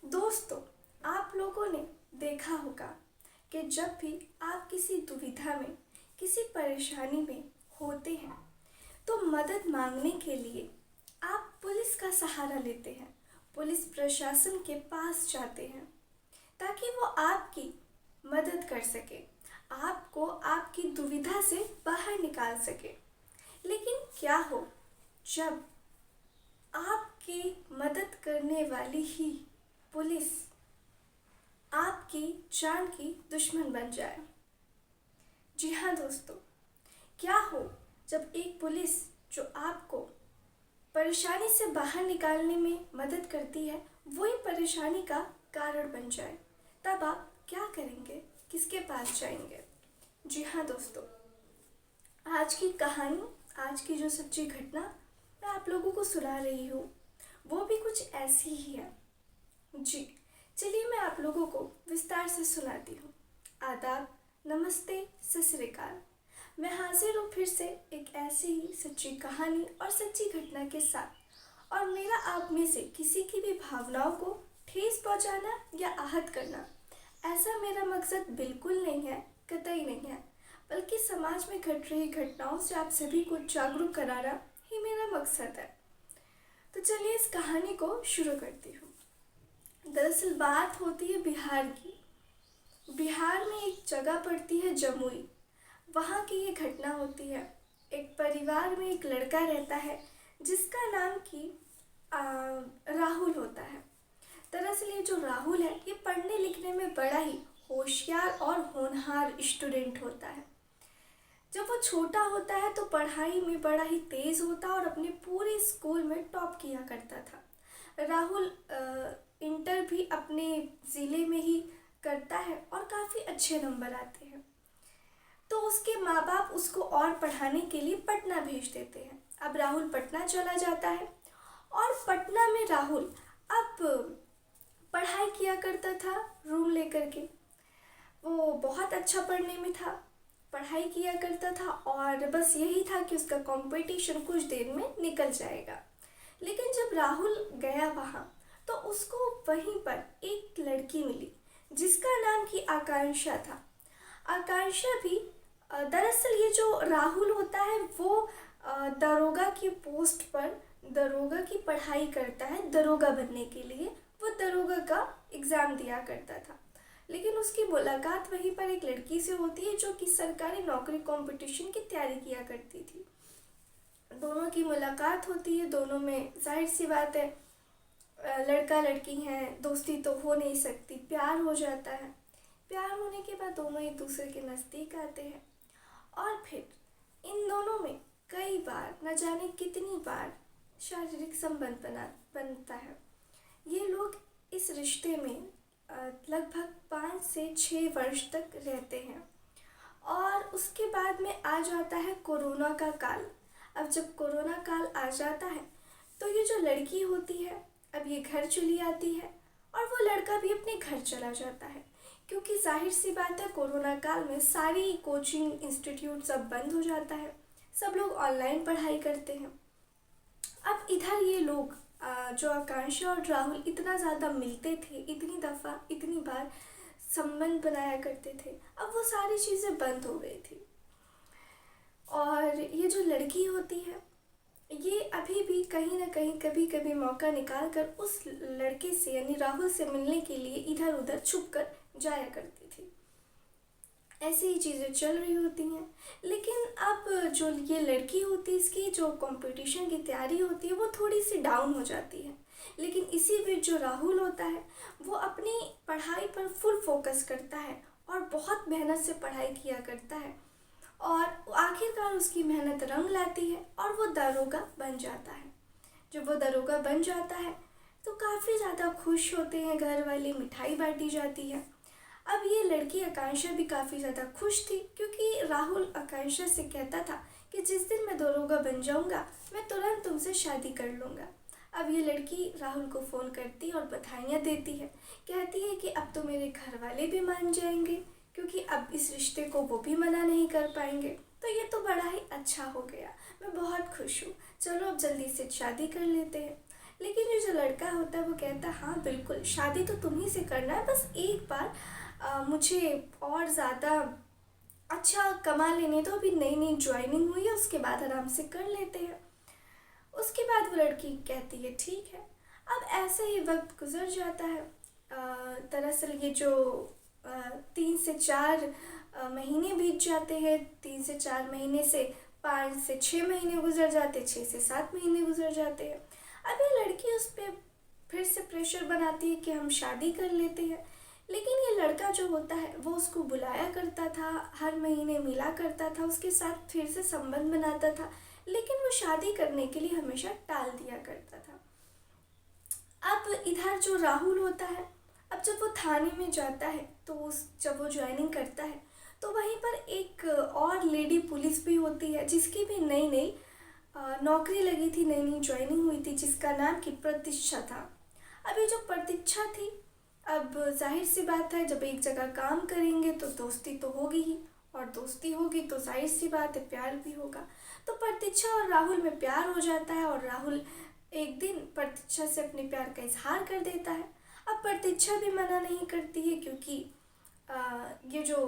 दोस्तों, आप लोगों ने देखा होगा कि जब भी आप किसी दुविधा में, किसी परेशानी में होते हैं, तो मदद मांगने के लिए आप पुलिस का सहारा लेते हैं, पुलिस प्रशासन के पास जाते हैं ताकि वो आपकी मदद कर सके, आपको आपकी दुविधा से बाहर निकाल सके। लेकिन क्या हो जब आपकी मदद करने वाली ही पुलिस आपकी जान की दुश्मन बन जाए? जी हाँ दोस्तों, क्या हो जब एक पुलिस जो आपको परेशानी से बाहर निकालने में मदद करती है वही परेशानी का कारण बन जाए? तब आप क्या करेंगे, किसके पास जाएंगे? जी हाँ दोस्तों, आज की कहानी, आज की जो सच्ची घटना मैं आप लोगों को सुना रही हूँ वो भी कुछ ऐसी ही है। जी चलिए मैं आप लोगों को विस्तार से सुनाती हूँ। आदाब, नमस्ते, सत श्री अकाल। मैं हाजिर हूँ फिर से एक ऐसी ही सच्ची कहानी और सच्ची घटना के साथ। और मेरा आप में से किसी की भी भावनाओं को ठेस पहुँचाना या आहत करना, ऐसा मेरा मकसद बिल्कुल नहीं है, कतई नहीं है। बल्कि समाज में घट रही घटनाओं से आप सभी को जागरूक कराना ही मेरा मकसद है। तो चलिए इस कहानी को शुरू करती हूँ। दरअसल बात होती है बिहार की। बिहार में एक जगह पड़ती है जमुई। वहाँ की ये घटना होती है। एक परिवार में एक लड़का रहता है जिसका नाम की राहुल होता है। दरअसल ये जो राहुल है ये पढ़ने लिखने में बड़ा ही होशियार और होनहार स्टूडेंट होता है। जब वो छोटा होता है तो पढ़ाई में बड़ा ही तेज़ होता और अपने पूरे स्कूल में टॉप किया करता था। राहुल इंटर भी अपने ज़िले में ही करता है और काफ़ी अच्छे नंबर आते हैं। तो उसके माँ बाप उसको और पढ़ाने के लिए पटना भेज देते हैं। अब राहुल पटना चला जाता है और पटना में राहुल अब पढ़ाई किया करता था रूम लेकर के। वो बहुत अच्छा पढ़ने में था, पढ़ाई किया करता था और बस यही था कि उसका कंपटीशन कुछ देर में निकल जाएगा। लेकिन जब राहुल गया वहाँ तो उसको वहीं पर एक लड़की मिली जिसका नाम की आकांक्षा था। आकांक्षा भी दरअसल ये जो राहुल होता है वो दरोगा की पोस्ट पर दरोगा की पढ़ाई करता है। दरोगा बनने के लिए वो दरोगा का एग्ज़ाम दिया करता था। लेकिन उसकी मुलाकात वहीं पर एक लड़की से होती है जो कि सरकारी नौकरी कंपटीशन की तैयारी किया करती थी। दोनों की मुलाकात होती है। दोनों में जाहिर सी बात है लड़का लड़की हैं, दोस्ती तो हो नहीं सकती, प्यार हो जाता है। प्यार होने के बाद दोनों एक दूसरे के नज़दीक आते हैं और फिर इन दोनों में कई बार, न जाने कितनी बार शारीरिक संबंध बनता है। ये लोग इस रिश्ते में लगभग 5 से 6 वर्ष तक रहते हैं और उसके बाद में आ जाता है कोरोना का काल। अब जब कोरोना काल आ जाता है तो ये जो लड़की होती है अब ये घर चली आती है और वो लड़का भी अपने घर चला जाता है, क्योंकि जाहिर सी बात है कोरोना काल में सारी कोचिंग इंस्टीट्यूट सब बंद हो जाता है, सब लोग ऑनलाइन पढ़ाई करते हैं। अब इधर ये लोग जो आकांक्षा और राहुल इतना ज़्यादा मिलते थे, इतनी दफ़ा इतनी बार संबंध बनाया करते थे, अब वो सारी चीज़ें बंद हो गई थी। और ये जो लड़की होती है ये अभी भी कहीं ना कहीं कभी कभी मौका निकाल कर उस लड़के से यानी राहुल से मिलने के लिए इधर उधर छुप कर जाया करती थी। ऐसी ही चीज़ें चल रही होती हैं। लेकिन अब जो ये लड़की होती है इसकी जो कंपटीशन की तैयारी होती है वो थोड़ी सी डाउन हो जाती है। लेकिन इसी बीच जो राहुल होता है वो अपनी पढ़ाई पर फुल फोकस करता है और बहुत मेहनत से पढ़ाई किया करता है और आखिरकार उसकी मेहनत रंग लाती है और वो दरोगा बन जाता है। जब वो दरोगा बन जाता है तो काफ़ी ज़्यादा खुश होते हैं घर वाले, मिठाई बांटी जाती है। अब ये लड़की आकांक्षा भी काफ़ी ज़्यादा खुश थी, क्योंकि राहुल आकांक्षा से कहता था कि जिस दिन मैं दरोगा बन जाऊंगा मैं तुरंत तुमसे शादी कर लूँगा। अब ये लड़की राहुल को फ़ोन करती और बधाइयाँ देती है, कहती है कि अब तो मेरे घर वाले भी मान जाएंगे, क्योंकि अब इस रिश्ते को वो भी मना नहीं कर पाएंगे। तो ये तो बड़ा ही अच्छा हो गया, मैं बहुत खुश हूँ, चलो अब जल्दी से शादी कर लेते हैं। लेकिन ये जो लड़का होता है वो कहता है हाँ बिल्कुल शादी तो तुम्ही से करना है, बस एक बार मुझे और ज़्यादा अच्छा कमा लेने दो, अभी नई नई ज्वाइनिंग हुई है, उसके बाद आराम से कर लेते हैं। उसके बाद वो लड़की कहती है ठीक है। अब ऐसे ही वक्त गुजर जाता है। दरअसल ये जो 3 से 4 महीने बीत जाते हैं, 3 से 4 महीने से 5 से 6 महीने गुजर जाते, 6 से 7 महीने गुजर जाते हैं। अब ये लड़की उस पर फिर से प्रेशर बनाती है कि हम शादी कर लेते हैं। लेकिन ये लड़का जो होता है वो उसको बुलाया करता था, हर महीने मिला करता था, उसके साथ फिर से संबंध बनाता था, लेकिन वो शादी करने के लिए हमेशा टाल दिया करता था। अब इधर जो राहुल होता है, अब जब वो थाने में जाता है तो जब वो ज्वाइनिंग करता है तो वहीं पर एक और लेडी पुलिस भी होती है जिसकी भी नई नई नौकरी लगी थी, नई नई ज्वाइनिंग हुई थी, जिसका नाम की प्रतीक्षा था। अब ये जो प्रतीक्षा थी, अब जाहिर सी बात है जब एक जगह काम करेंगे तो दोस्ती तो होगी ही, और दोस्ती होगी तो जाहिर सी बात है प्यार भी होगा। तो प्रतीक्षा और राहुल में प्यार हो जाता है और राहुल एक दिन प्रतीक्षा से अपने प्यार का इजहार कर देता है। अब प्रतीक्षा भी मना नहीं करती है क्योंकि ये जो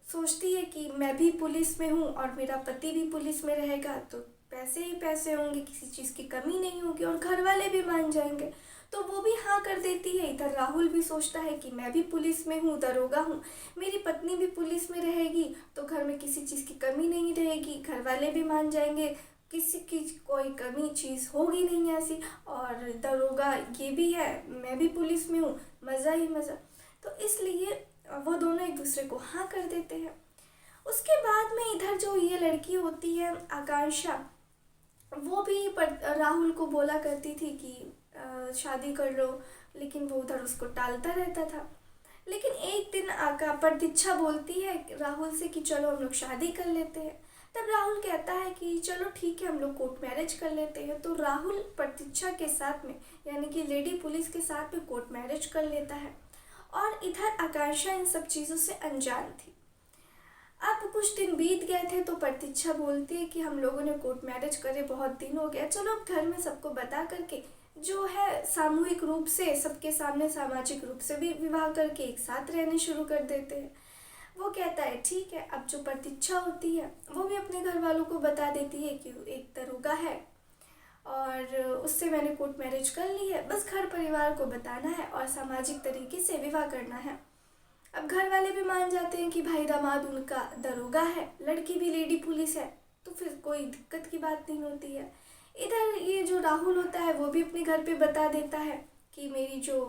सोचती है कि मैं भी पुलिस में हूँ और मेरा पति भी पुलिस में रहेगा तो पैसे ही पैसे होंगे, किसी चीज़ की कमी नहीं होगी और घर वाले भी मान जाएंगे, तो वो भी हाँ कर देती है। इधर राहुल भी सोचता है कि मैं भी पुलिस में हूँ, दरोगा हूँ, मेरी पत्नी भी पुलिस में रहेगी तो घर में किसी चीज़ की कमी नहीं रहेगी, घर वाले भी मान जाएंगे, किसी की कोई कमी चीज़ होगी नहीं ऐसी, और दरोगा ये भी है, मैं भी पुलिस में हूँ, मज़ा ही मज़ा। तो इसलिए वो दोनों एक दूसरे को हाँ कर देते हैं। उसके बाद में इधर जो ये लड़की होती है आकांक्षा, वो भी राहुल को बोला करती थी कि शादी कर लो, लेकिन वो उधर उसको टालता रहता था। लेकिन एक दिन आका प्रतीक्षा बोलती है राहुल से कि चलो हम लोग शादी कर लेते हैं। तब राहुल कहता है कि चलो ठीक है हम लोग कोर्ट मैरिज कर लेते हैं। तो राहुल प्रतीक्षा के साथ में यानी कि लेडी पुलिस के साथ में कोर्ट मैरिज कर लेता है, और इधर आकांक्षा इन सब चीज़ों से अनजान थी। अब कुछ दिन बीत गए थे तो प्रतीक्षा बोलती है कि हम लोगों ने कोर्ट मैरिज करे बहुत दिन हो गया, चलो अब घर में सबको बता करके जो है सामूहिक रूप से सबके सामने सामाजिक रूप से भी विवाह करके एक साथ रहने शुरू कर देते हैं। वो कहता है ठीक है। अब जो प्रतीक्षा होती है वो भी अपने घर वालों को बता देती है कि एक दरोगा है और उससे मैंने कोर्ट मैरिज कर ली है, बस घर परिवार को बताना है और सामाजिक तरीके से विवाह करना है। अब घर वाले भी मान जाते हैं कि भाई दामाद उनका दरोगा है, लड़की भी लेडी पुलिस है, तो फिर कोई दिक्कत की बात नहीं होती है। इधर ये जो राहुल होता है वो भी अपने घर पे बता देता है कि मेरी जो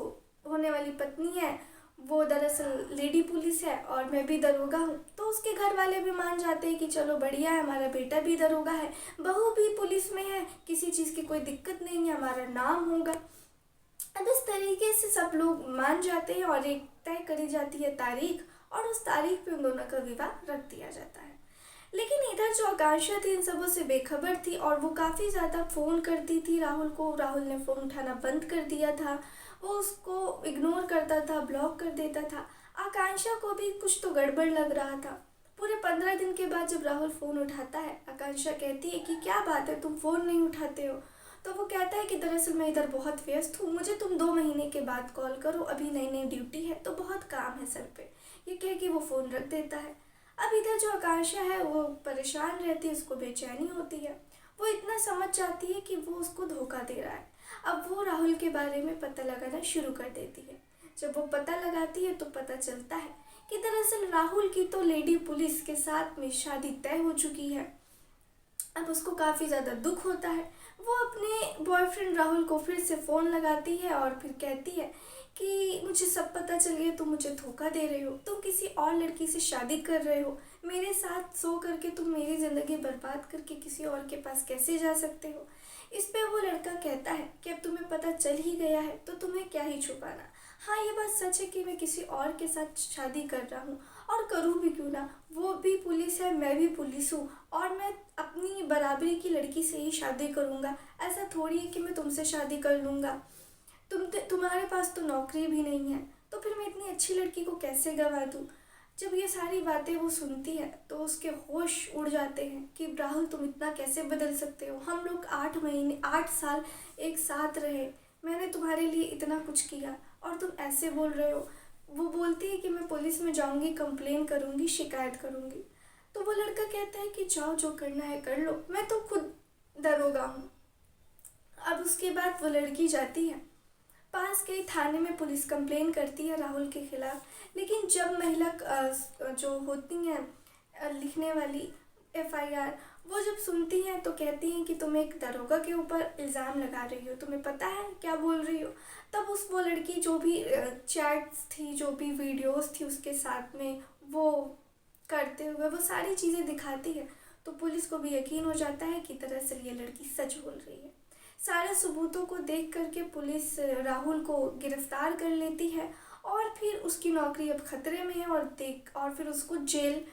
होने वाली पत्नी है वो दरअसल लेडी पुलिस है और मैं भी दरोगा हूँ। तो उसके घर वाले भी मान जाते हैं कि चलो बढ़िया है, हमारा बेटा भी दरोगा है, बहू भी पुलिस में है, किसी चीज़ की कोई दिक्कत नहीं है, हमारा नाम होगा। अब इस तरीके से सब लोग मान जाते हैं और एक तय करी जाती है तारीख, और उस तारीख पे उन दोनों का विवाह रख दिया जाता है। लेकिन इधर जो आकांक्षा थी इन सबों से बेखबर थी और वो काफ़ी ज़्यादा फ़ोन करती थी राहुल को। राहुल ने फ़ोन उठाना बंद कर दिया था, वो उसको इग्नोर करता था, ब्लॉक कर देता था। आकांक्षा को भी कुछ तो गड़बड़ लग रहा था। पूरे 15 दिन के बाद जब राहुल फ़ोन उठाता है, आकांक्षा कहती है कि क्या बात है तुम फ़ोन नहीं उठाते हो। तो वो कहता है कि दरअसल मैं इधर बहुत व्यस्त हूँ, मुझे तुम 2 महीने के बाद कॉल करो, अभी नई नई ड्यूटी है तो बहुत काम है सर पे। ये कह के वो फ़ोन रख देता है। अब इधर जो आकांक्षा है वो परेशान रहती है, उसको बेचैनी होती है। वो इतना समझ जाती है कि वो उसको धोखा दे रहा है। अब वो राहुल के बारे में पता लगाना शुरू कर देती है। जब वो पता लगाती है तो पता चलता है कि दरअसल राहुल की तो लेडी पुलिस के साथ में शादी तय हो चुकी है। अब उसको काफ़ी ज़्यादा दुख होता है। वो अपने बॉयफ्रेंड राहुल को फिर से फ़ोन लगाती है और फिर कहती है कि मुझे सब पता चल गया, तुम मुझे धोखा दे रहे हो, तुम किसी और लड़की से शादी कर रहे हो, मेरे साथ सो करके तुम मेरी ज़िंदगी बर्बाद करके किसी और के पास कैसे जा सकते हो। इस पे वो लड़का कहता है कि अब तुम्हें पता चल ही गया है तो तुम्हें क्या ही छुपाना। हाँ ये बात सच है कि मैं किसी और के साथ शादी कर रहा हूँ, और करूँ भी क्यों ना, वो भी पुलिस है, मैं भी पुलिस हूँ, और मैं अपनी बराबरी की लड़की से ही शादी करूँगा। ऐसा थोड़ी है कि मैं तुमसे शादी कर लूँगा, तुम्हारे पास तो नौकरी भी नहीं है, तो फिर मैं इतनी अच्छी लड़की को कैसे गंवा दूँ। जब ये सारी बातें वो सुनती है तो उसके होश उड़ जाते हैं कि राहुल तुम इतना कैसे बदल सकते हो, हम लोग 8 महीने 8 साल एक साथ रहे, मैंने तुम्हारे लिए इतना कुछ किया और तुम ऐसे बोल रहे हो। वो बोलती है कि मैं पुलिस में जाऊंगी, कंप्लेन करूंगी, शिकायत करूंगी। तो वो लड़का कहता है कि जाओ, जो करना है कर लो, मैं तो खुद दरोगा हूँ। अब उसके बाद वो लड़की जाती है, पास के थाने में पुलिस कंप्लेन करती है राहुल के खिलाफ। लेकिन जब महिला जो होती हैं लिखने वाली एफआईआर, वो जब सुनती हैं तो कहती हैं कि तुम एक दरोगा के ऊपर इल्ज़ाम लगा रही हो, तुम्हें पता है क्या बोल रही हो। तब वो लड़की जो भी चैट्स थी, जो भी वीडियोस थी उसके साथ में वो करते हुए वो सारी चीज़ें दिखाती है। तो पुलिस को भी यकीन हो जाता है कि दरअसल ये लड़की सच बोल रही है। सारे सबूतों को देख करके पुलिस राहुल को गिरफ्तार कर लेती है और फिर उसकी नौकरी अब खतरे में है और फिर उसको जेल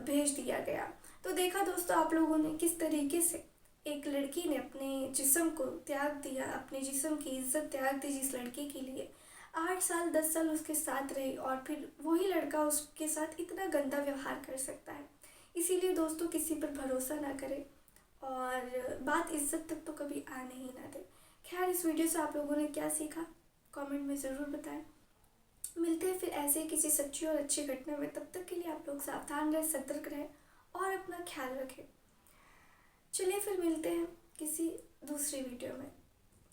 भेज दिया गया। तो देखा दोस्तों आप लोगों ने किस तरीके से एक लड़की ने अपने जिस्म को त्याग दिया, अपने जिस्म की इज्जत त्याग दी जिस लड़के के लिए 8 साल 10 साल उसके साथ रही, और फिर वही लड़का उसके साथ इतना गंदा व्यवहार कर सकता है। इसीलिए दोस्तों किसी पर भरोसा ना करें और बात इज्जत तक तो कभी आने ही ना दे। खैर, इस वीडियो से आप लोगों ने क्या सीखा कमेंट में ज़रूर बताएं। मिलते हैं फिर ऐसे किसी सच्ची और अच्छी घटना में। तब तक के लिए आप लोग सावधान रहें, सतर्क रहें और अपना ख्याल रखें। चलिए फिर मिलते हैं किसी दूसरी वीडियो में।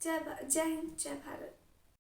जय हिंद, जय भारत।